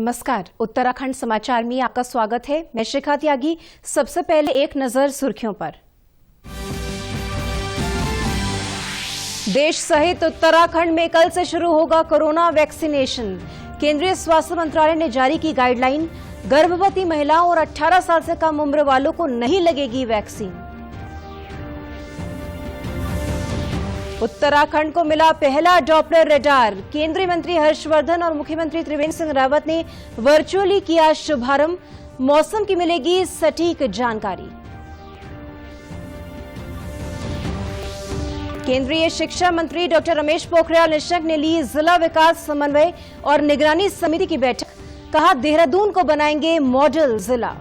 नमस्कार, उत्तराखंड समाचार में आपका स्वागत है। मैं शिखा त्यागी। सबसे पहले एक नजर सुर्खियों पर। देश सहित उत्तराखंड में कल से शुरू होगा कोरोना वैक्सीनेशन। केंद्रीय स्वास्थ्य मंत्रालय ने जारी की गाइडलाइन। गर्भवती महिलाओं और 18 साल से कम उम्र वालों को नहीं लगेगी वैक्सीन। उत्तराखंड को मिला पहला डॉपलर रडार। केंद्रीय मंत्री हर्षवर्धन और मुख्यमंत्री त्रिवेंद्र सिंह रावत ने वर्चुअली किया शुभारंभ। मौसम की मिलेगी सटीक जानकारी। केंद्रीय शिक्षा मंत्री डॉक्टर रमेश पोखरियाल निशंक ने ली जिला विकास समन्वय और निगरानी समिति की बैठक। कहा, देहरादून को बनाएंगे मॉडल जिला।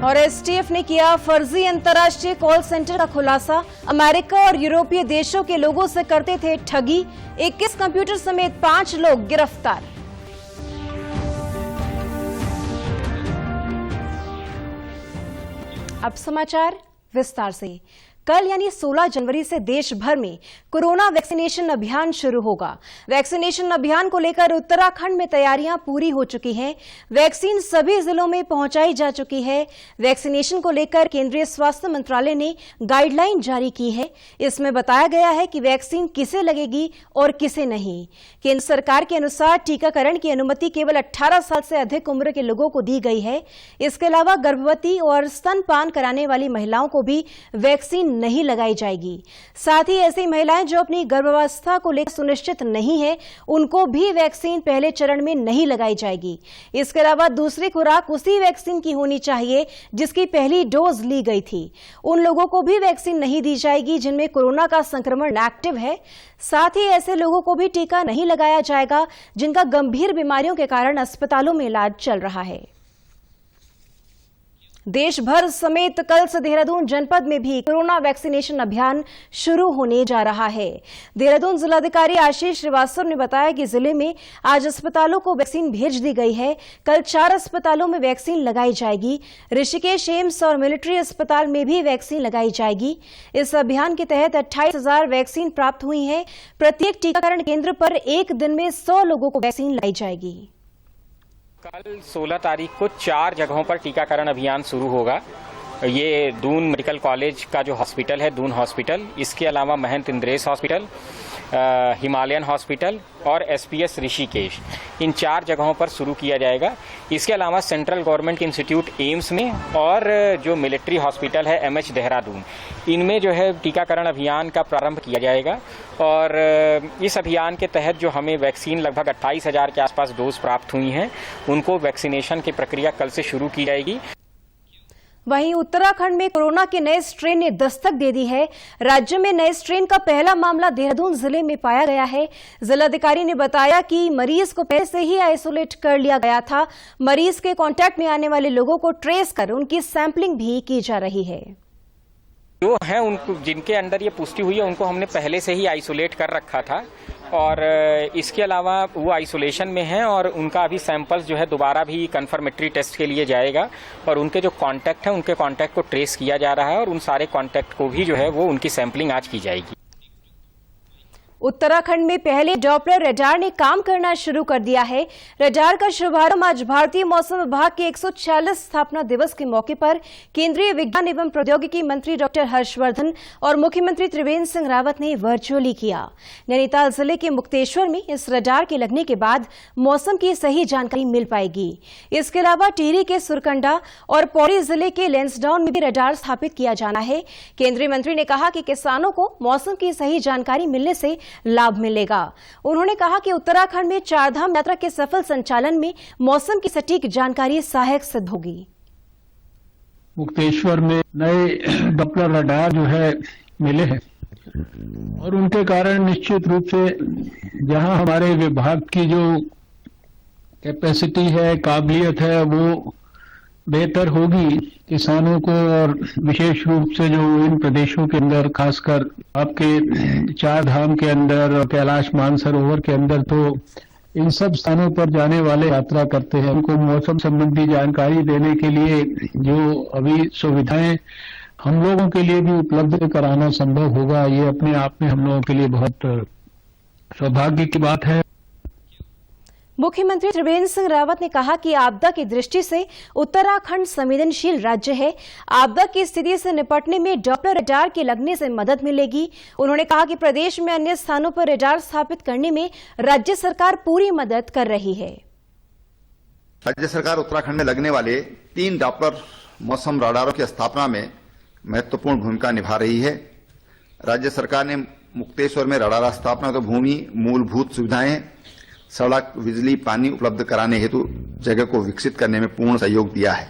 और एसटीएफ ने किया फर्जी अंतर्राष्ट्रीय कॉल सेंटर का खुलासा। अमेरिका और यूरोपीय देशों के लोगों से करते थे ठगी। 21 कंप्यूटर समेत 5 लोग गिरफ्तार। अब समाचार विस्तार से। कल यानी 16 जनवरी से देश भर में कोरोना वैक्सीनेशन अभियान शुरू होगा। वैक्सीनेशन अभियान को लेकर उत्तराखंड में तैयारियां पूरी हो चुकी हैं। वैक्सीन सभी जिलों में पहुंचाई जा चुकी है। वैक्सीनेशन को लेकर केंद्रीय स्वास्थ्य मंत्रालय ने गाइडलाइन जारी की है। इसमें बताया गया है कि वैक्सीन किसे लगेगी और किसे नहीं। केंद्र सरकार के अनुसार टीकाकरण की अनुमति केवल 18 साल से अधिक उम्र के लोगों को दी गई है। इसके अलावा गर्भवती और स्तनपान कराने वाली महिलाओं को भी वैक्सीन नहीं लगाई जाएगी। साथ ही ऐसी महिलाएं जो अपनी गर्भावस्था को लेकर सुनिश्चित नहीं है, उनको भी वैक्सीन पहले चरण में नहीं लगाई जाएगी। इसके अलावा दूसरी खुराक उसी वैक्सीन की होनी चाहिए जिसकी पहली डोज ली गई थी। उन लोगों को भी वैक्सीन नहीं दी जाएगी जिनमें कोरोना का संक्रमण एक्टिव है। साथ ही ऐसे लोगों को भी टीका नहीं लगाया जाएगा जिनका गंभीर बीमारियों के कारण अस्पतालों में इलाज चल रहा है। देश भर समेत कल से देहरादून जनपद में भी कोरोना वैक्सीनेशन अभियान शुरू होने जा रहा है। देहरादून जिलाधिकारी आशीष श्रीवास्तव ने बताया कि जिले में आज अस्पतालों को वैक्सीन भेज दी गई है। कल 4 अस्पतालों में वैक्सीन लगाई जाएगी। ऋषिकेश एम्स और मिलिट्री अस्पताल में भी वैक्सीन लगाई जाएगी। इस अभियान के तहत 28,000 वैक्सीन प्राप्त हुई है। प्रत्येक टीकाकरण केंद्र पर एक दिन में 100 लोगों को वैक्सीन लाई जाएगी। कल 16 तारीख को 4 जगहों पर टीकाकरण अभियान शुरू होगा। ये दून मेडिकल कॉलेज का जो हॉस्पिटल है, दून हॉस्पिटल, इसके अलावा महंत इंद्रेश हॉस्पिटल, हिमालयन हॉस्पिटल और एसपीएस ऋषिकेश, इन 4 जगहों पर शुरू किया जाएगा। इसके अलावा सेंट्रल गवर्नमेंट इंस्टीट्यूट एम्स में और जो मिलिट्री हॉस्पिटल है एमएच देहरादून, इनमें जो है टीकाकरण अभियान का प्रारंभ किया जाएगा। और इस अभियान के तहत जो हमें वैक्सीन लगभग 28,000 के आसपास डोज प्राप्त हुई हैं, उनको वैक्सीनेशन की प्रक्रिया कल से शुरू की जाएगी। वहीं उत्तराखंड में कोरोना के नए स्ट्रेन ने दस्तक दे दी है। राज्य में नए स्ट्रेन का पहला मामला देहरादून जिले में पाया गया है। जिलाधिकारी ने बताया कि मरीज को पहले से ही आइसोलेट कर लिया गया था। मरीज के कांटेक्ट में आने वाले लोगों को ट्रेस कर उनकी सैंपलिंग भी की जा रही है। जो है उनको जिनके अंदर ये पुष्टि हुई है उनको हमने पहले से ही आइसोलेट कर रखा था और इसके अलावा वो आइसोलेशन में हैं और उनका अभी सैंपल्स जो है दोबारा भी कंफर्मेटरी टेस्ट के लिए जाएगा और उनके जो कांटेक्ट हैं उनके कांटेक्ट को ट्रेस किया जा रहा है और उन सारे कांटेक्ट को भी जो है वो उनकी सैंपलिंग आज की जाएगी। उत्तराखंड में पहले डॉपलर रडार ने काम करना शुरू कर दिया है। रडार का शुभारंभ आज भारतीय मौसम विभाग के 146 स्थापना दिवस के मौके पर केंद्रीय विज्ञान एवं प्रौद्योगिकी मंत्री डॉक्टर हर्षवर्धन और मुख्यमंत्री त्रिवेंद्र सिंह रावत ने वर्चुअली किया। नैनीताल जिले के मुक्तेश्वर में इस रडार के लगने के बाद मौसम की सही जानकारी मिल पाएगी। इसके अलावा टिहरी के सुरकंडा और पौड़ी जिले के लैंसडाउन में भी रडार स्थापित किया जाना है। केंद्रीय मंत्री ने कहा कि किसानों को मौसम की सही जानकारी मिलने से लाभ मिलेगा। उन्होंने कहा कि उत्तराखंड में 4 धाम यात्रा के सफल संचालन में मौसम की सटीक जानकारी सहायक सिद्ध होगी। मुक्तेश्वर में नए डॉपलर रडार जो है मिले हैं और उनके कारण निश्चित रूप से जहां हमारे विभाग की जो कैपेसिटी है, काबिलियत है, वो बेहतर होगी किसानों को और विशेष रूप से जो इन प्रदेशों के अंदर खासकर आपके 4 धाम के अंदर और कैलाश मानसरोवर के अंदर, तो इन सब स्थानों पर जाने वाले यात्रा करते हैं, उनको मौसम संबंधी जानकारी देने के लिए जो अभी सुविधाएं हम लोगों के लिए भी उपलब्ध कराना संभव होगा। ये अपने आप में हम लोगों के लिए बहुत सौभाग्य की बात है। मुख्यमंत्री त्रिवेंद्र सिंह रावत ने कहा कि आपदा की दृष्टि से उत्तराखंड संवेदनशील राज्य है। आपदा की स्थिति से निपटने में डॉप्लर रडार के लगने से मदद मिलेगी। उन्होंने कहा कि प्रदेश में अन्य स्थानों पर रडार स्थापित करने में राज्य सरकार पूरी मदद कर रही है। राज्य सरकार उत्तराखंड में लगने वाले 3 डॉप्लर मौसम रडारों की स्थापना में महत्वपूर्ण भूमिका निभा रही है। राज्य सरकार ने मुक्तेश्वर में रडार स्थापना तो भूमि, मूलभूत सुविधाएं, सड़क, बिजली, पानी उपलब्ध कराने हेतु जगह को विकसित करने में पूर्ण सहयोग दिया है।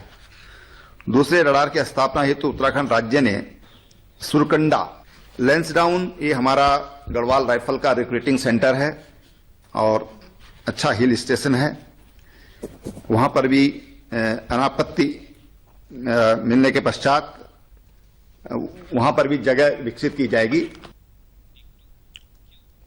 दूसरे रडार की स्थापना हेतु उत्तराखंड राज्य ने सुरकंडा, लैंसडाउन, ये हमारा गढ़वाल राइफल का रिक्रूटिंग सेंटर है और अच्छा हिल स्टेशन है, वहां पर भी अनापत्ति मिलने के पश्चात वहां पर भी जगह विकसित की जाएगी।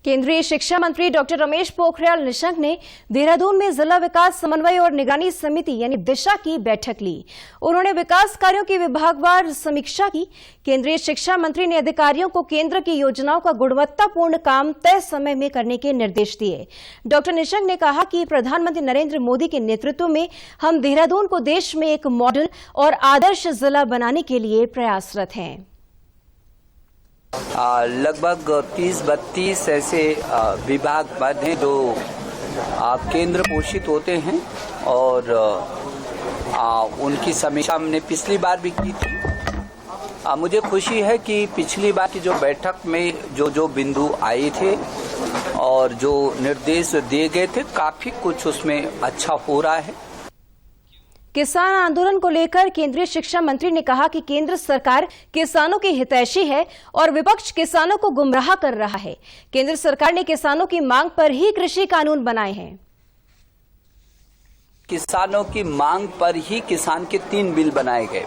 केंद्रीय शिक्षा मंत्री डॉक्टर रमेश पोखरियाल निशंक ने देहरादून में जिला विकास समन्वय और निगरानी समिति यानी दिशा की बैठक ली। उन्होंने विकास कार्यों की विभागवार समीक्षा की। केंद्रीय शिक्षा मंत्री ने अधिकारियों को केंद्र की योजनाओं का गुणवत्तापूर्ण काम तय समय में करने के निर्देश दिए। डॉक्टर निशंक ने कहा कि प्रधानमंत्री नरेंद्र मोदी के नेतृत्व में हम देहरादून को देश में एक मॉडल और आदर्श जिला बनाने के लिए प्रयासरत हैं। लगभग 30-32 ऐसे विभाग पद हैं जो केंद्र पोषित होते हैं और उनकी समीक्षा हमने पिछली बार भी की थी। मुझे खुशी है कि पिछली बार की जो बैठक में जो बिंदु आए थे और जो निर्देश दिए गए थे, काफी कुछ उसमें अच्छा हो रहा है। किसान आंदोलन को लेकर केंद्रीय शिक्षा मंत्री ने कहा कि केंद्र सरकार किसानों की हितैषी है और विपक्ष किसानों को गुमराह कर रहा है। केंद्र सरकार ने किसानों की मांग पर ही कृषि कानून बनाए हैं। किसानों की मांग पर ही किसान के 3 बिल बनाए गए।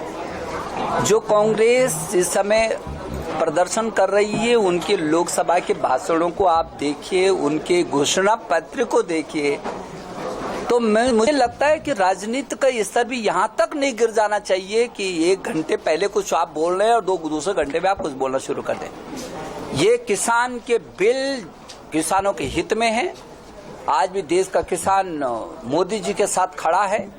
जो कांग्रेस इस समय प्रदर्शन कर रही है, उनके लोकसभा के भाषणों को आप देखिए, उनके घोषणा पत्र को देखिए, तो मुझे लगता है कि राजनीति का स्तर भी यहाँ तक नहीं गिर जाना चाहिए कि 1 घंटे पहले कुछ आप बोल रहे हैं और दूसरे घंटे में आप कुछ बोलना शुरू कर दें। ये किसान के बिल किसानों के हित में है। आज भी देश का किसान मोदी जी के साथ खड़ा है।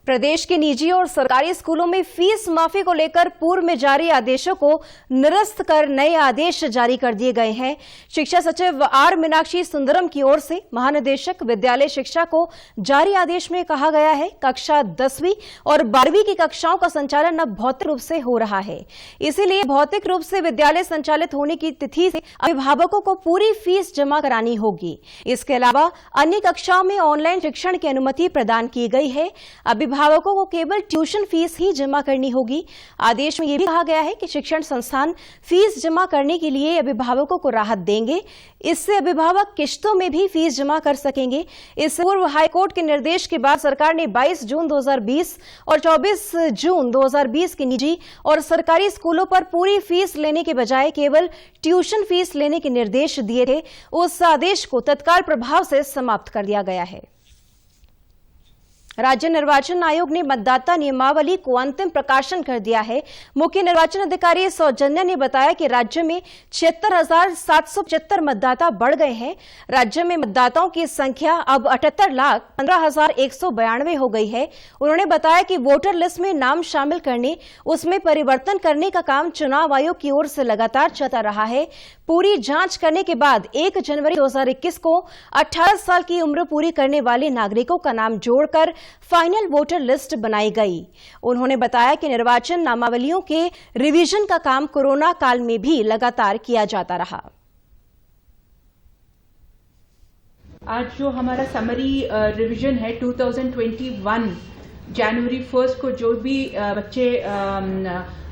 प्रदेश के निजी और सरकारी स्कूलों में फीस माफी को लेकर पूर्व में जारी आदेशों को निरस्त कर नए आदेश जारी कर दिए गए हैं। शिक्षा सचिव आर मीनाक्षी सुंदरम की ओर से महानिदेशक विद्यालय शिक्षा को जारी आदेश में कहा गया है, कक्षा 10वीं और 12वीं की कक्षाओं का संचालन अब भौतिक रूप से हो रहा है। इसीलिए भौतिक रूप से विद्यालय संचालित होने की तिथि से अभिभावकों को पूरी फीस जमा करानी होगी। इसके अलावा अन्य कक्षाओं में ऑनलाइन शिक्षण की अनुमति प्रदान की गई है। अभिभावकों को केवल ट्यूशन फीस ही जमा करनी होगी। आदेश में यह भी कहा गया है कि शिक्षण संस्थान फीस जमा करने के लिए अभिभावकों को राहत देंगे। इससे अभिभावक किश्तों में भी फीस जमा कर सकेंगे। इससे पूर्व हाईकोर्ट के निर्देश के बाद सरकार ने 22 जून 2020 और 24 जून 2020 के निजी और सरकारी स्कूलों पर पूरी फीस लेने के बजाय केवल ट्यूशन फीस लेने के निर्देश दिए थे। उस आदेश को तत्काल प्रभाव से समाप्त कर दिया गया है। राज्य निर्वाचन आयोग ने मतदाता नियमावली को अंतिम प्रकाशन कर दिया है। मुख्य निर्वाचन अधिकारी सौजन्या ने बताया कि राज्य में 76,775 मतदाता बढ़ गए हैं। राज्य में मतदाताओं की संख्या अब 78,15,192 हो गई है। उन्होंने बताया कि वोटर लिस्ट में नाम शामिल करने, उसमें परिवर्तन करने का काम चुनाव आयोग की ओर से लगातार चलता रहा है। पूरी जांच करने के बाद 1 जनवरी 2021 को 18 साल की उम्र पूरी करने वाले नागरिकों का नाम जोड़कर फाइनल वोटर लिस्ट बनाई गई। उन्होंने बताया कि निर्वाचन नामावलियों के रिवीजन का काम कोरोना काल में भी लगातार किया जाता रहा। आज जो हमारा समरी रिवीजन है 2021 जनवरी 1 को जो भी बच्चे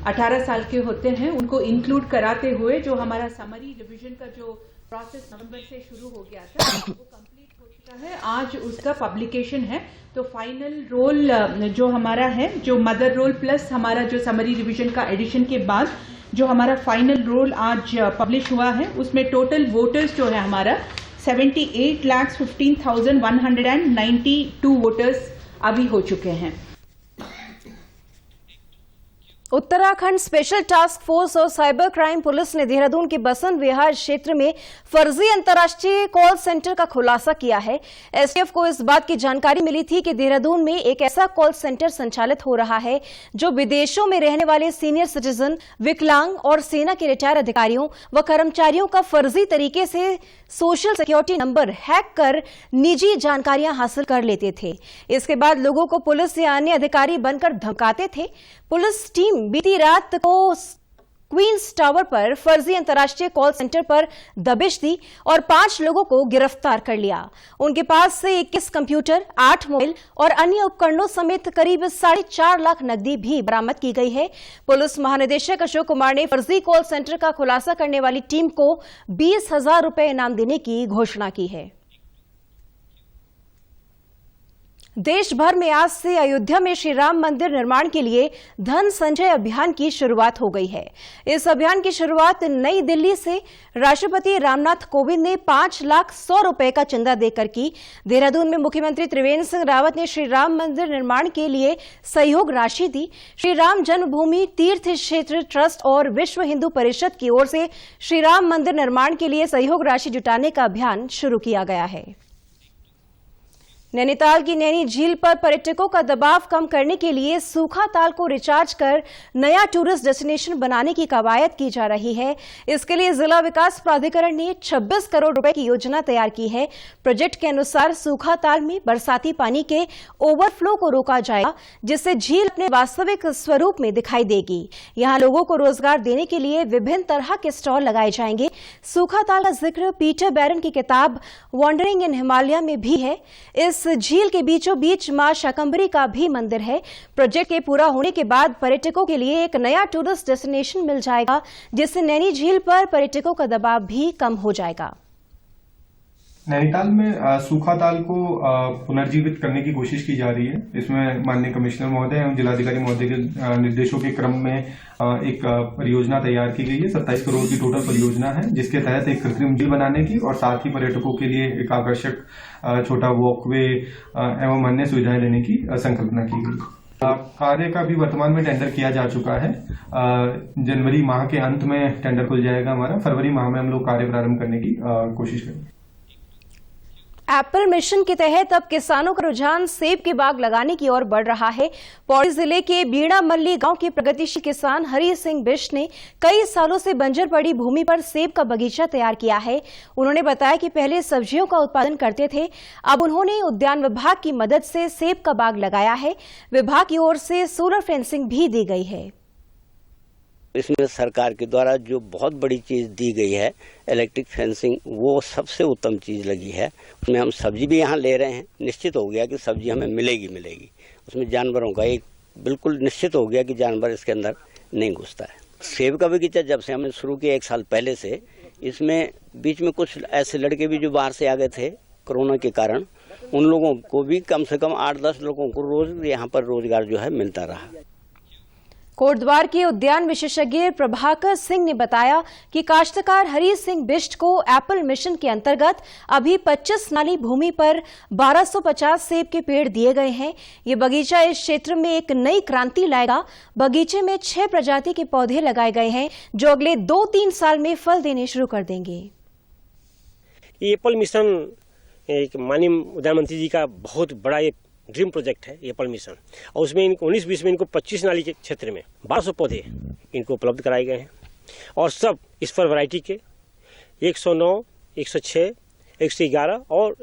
18 साल के होते हैं उनको इंक्लूड कराते हुए जो हमारा समरी रिवीजन का जो प्रोसेस नवंबर से शुरू हो गया था वो कंप्लीट हो चुका है। आज उसका पब्लिकेशन है। तो फाइनल रोल जो हमारा है, जो मदर रोल प्लस हमारा जो समरी रिवीजन का एडिशन के बाद जो हमारा फाइनल रोल आज पब्लिश हुआ है, उसमें टोटल वोटर्स जो है हमारा 78,15,192 वोटर्स अभी हो चुके हैं। उत्तराखंड स्पेशल टास्क फोर्स और साइबर क्राइम पुलिस ने देहरादून के बसंत विहार क्षेत्र में फर्जी अंतर्राष्ट्रीय कॉल सेंटर का खुलासा किया है। एसटीएफ को इस बात की जानकारी मिली थी कि देहरादून में एक ऐसा कॉल सेंटर संचालित हो रहा है जो विदेशों में रहने वाले सीनियर सिटीजन, विकलांग और सेना के रिटायर अधिकारियों व कर्मचारियों का फर्जी तरीके से सोशल सिक्योरिटी नंबर हैक कर निजी जानकारियां हासिल कर लेते थे। इसके बाद लोगों को पुलिस या अन्य अधिकारी बनकर धमकाते थे। पुलिस टीम बीती रात को क्वींस टावर पर फर्जी अंतर्राष्ट्रीय कॉल सेंटर पर दबिश दी और 5 लोगों को गिरफ्तार कर लिया। उनके पास से 21 कंप्यूटर, 8 मोबाइल और अन्य उपकरणों समेत करीब 4.5 लाख नकदी भी बरामद की गई है। पुलिस महानिदेशक अशोक कुमार ने फर्जी कॉल सेंटर का खुलासा करने वाली टीम को 20,000 रुपए इनाम देने की घोषणा की है। देश भर में आज से अयोध्या में श्री राम मंदिर निर्माण के लिए धन संचय अभियान की शुरुआत हो गई है। इस अभियान की शुरुआत नई दिल्ली से राष्ट्रपति रामनाथ कोविंद ने 5,100,000 रुपए का चंदा देकर की। देहरादून में मुख्यमंत्री त्रिवेंद्र सिंह रावत ने श्री राम मंदिर निर्माण के लिए सहयोग राशि दी। श्री राम जन्मभूमि तीर्थ क्षेत्र ट्रस्ट और विश्व हिंदू परिषद की ओर से श्री राम मंदिर निर्माण के लिए सहयोग राशि जुटाने का अभियान शुरू किया गया है। नैनीताल की नैनी झील पर पर्यटकों का दबाव कम करने के लिए सूखा ताल को रिचार्ज कर नया टूरिस्ट डेस्टिनेशन बनाने की कवायद की जा रही है। इसके लिए जिला विकास प्राधिकरण ने 26 करोड़ रुपए की योजना तैयार की है। प्रोजेक्ट के अनुसार सूखा ताल में बरसाती पानी के ओवरफ्लो को रोका जाएगा, जिससे झील अपने वास्तविक स्वरूप में दिखाई देगी। यहाँ लोगों को रोजगार देने के लिए विभिन्न तरह के स्टॉल लगाए जाएंगे। सूखा ताल का जिक्र पीटर बैरन की किताब वॉन्डरिंग इन हिमालय में भी है। इस झील के बीचों बीच मां शाकंभरी का भी मंदिर है। प्रोजेक्ट के पूरा होने के बाद पर्यटकों के लिए एक नया टूरिस्ट डेस्टिनेशन मिल जाएगा, जिससे नैनी झील पर पर्यटकों का दबाव भी कम हो जाएगा। नैनीताल में सूखा ताल को पुनर्जीवित करने की कोशिश की जा रही है। इसमें माननीय कमिश्नर महोदय एवं जिलाधिकारी महोदय के निर्देशों के क्रम में एक परियोजना तैयार की गई है। 27 करोड़ की टोटल परियोजना है, जिसके तहत एक कृत्रिम झील बनाने की और साथ ही पर्यटकों के लिए एक आकर्षक छोटा वॉकवे एवं अन्य सुविधाएं देने की संकल्पना की गई। कार्य का भी वर्तमान में टेंडर किया जा चुका है। जनवरी माह के अंत में टेंडर खुल जाएगा हमारा। फरवरी माह में हम लोग कार्य प्रारंभ करने की कोशिश करेंगे। एप्पल मिशन के तहत अब किसानों का रुझान सेब के बाग लगाने की ओर बढ़ रहा है। पौड़ी जिले के बीड़ा मल्ली गांव के प्रगतिशील किसान हरि सिंह बिष्ट ने कई सालों से बंजर पड़ी भूमि पर सेब का बगीचा तैयार किया है। उन्होंने बताया कि पहले सब्जियों का उत्पादन करते थे, अब उन्होंने उद्यान विभाग की मदद से सेब का बाग लगाया है। विभाग की ओर से सोलर फेंसिंग भी दी गई है। इसमें सरकार के द्वारा जो बहुत बड़ी चीज दी गई है इलेक्ट्रिक फेंसिंग, वो सबसे उत्तम चीज लगी है। उसमें हम सब्जी भी यहाँ ले रहे हैं। निश्चित हो गया कि सब्जी हमें मिलेगी। उसमें जानवरों का एक बिल्कुल निश्चित हो गया कि जानवर इसके अंदर नहीं घुसता है। सेब का बगीचा जब से हमने शुरू किया 1 साल पहले से, इसमें बीच में कुछ ऐसे लड़के भी जो बाहर से आ गए थे कोरोना के कारण, उन लोगों को भी कम से कम 8-10 लोगों को रोज यहाँ पर रोजगार जो है मिलता रहा। कोटद्वार के उद्यान विशेषज्ञ प्रभाकर सिंह ने बताया कि काश्तकार हरि सिंह बिष्ट को एप्पल मिशन के अंतर्गत अभी 25 नाली भूमि पर 1250 सेब के पेड़ दिए गए हैं। ये बगीचा इस क्षेत्र में एक नई क्रांति लाएगा। बगीचे में 6 प्रजाति के पौधे लगाए गए हैं, जो अगले 2-3 साल में फल देने शुरू कर देंगे। ये एप्पल मिशन एक माननीय उद्यान मंत्री जी का बहुत बड़ा एक ड्रीम प्रोजेक्ट है एप्पल मिशन, और उसमें इनको 19-20 में इनको 25 नाली के क्षेत्र में 1200 पौधे इनको उपलब्ध कराए गए हैं, और सब इस पर वैरायटी के 109, 106, 111 और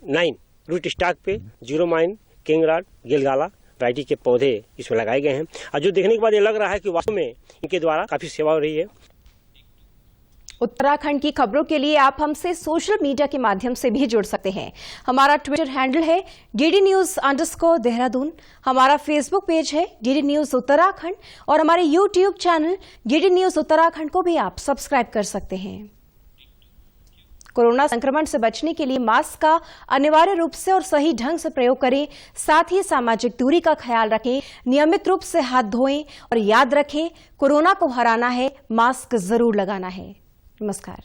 9 रूट स्टॉक पे 0 माइन, किंगराड, गिलगाला वैरायटी के पौधे इसमें लगाए गए हैं। और जो देखने के बाद ये लग रहा है कि वास्तव में इनके द्वारा काफी सेवा हो रही है। उत्तराखंड की खबरों के लिए आप हमसे सोशल मीडिया के माध्यम से भी जुड़ सकते हैं। हमारा ट्विटर हैंडल है DDNews_देहरादून। हमारा फेसबुक पेज है DD News उत्तराखंड, और हमारे YouTube channel DD News Uttarakhand को भी आप सब्सक्राइब कर सकते हैं। कोरोना संक्रमण से बचने के लिए मास्क का अनिवार्य रूप से और सही ढंग से प्रयोग करें। साथ ही सामाजिक दूरी का ख्याल रखें, नियमित रूप से हाथ धोएं और याद रखें, कोरोना को हराना है, मास्क जरूर लगाना है। नमस्कार।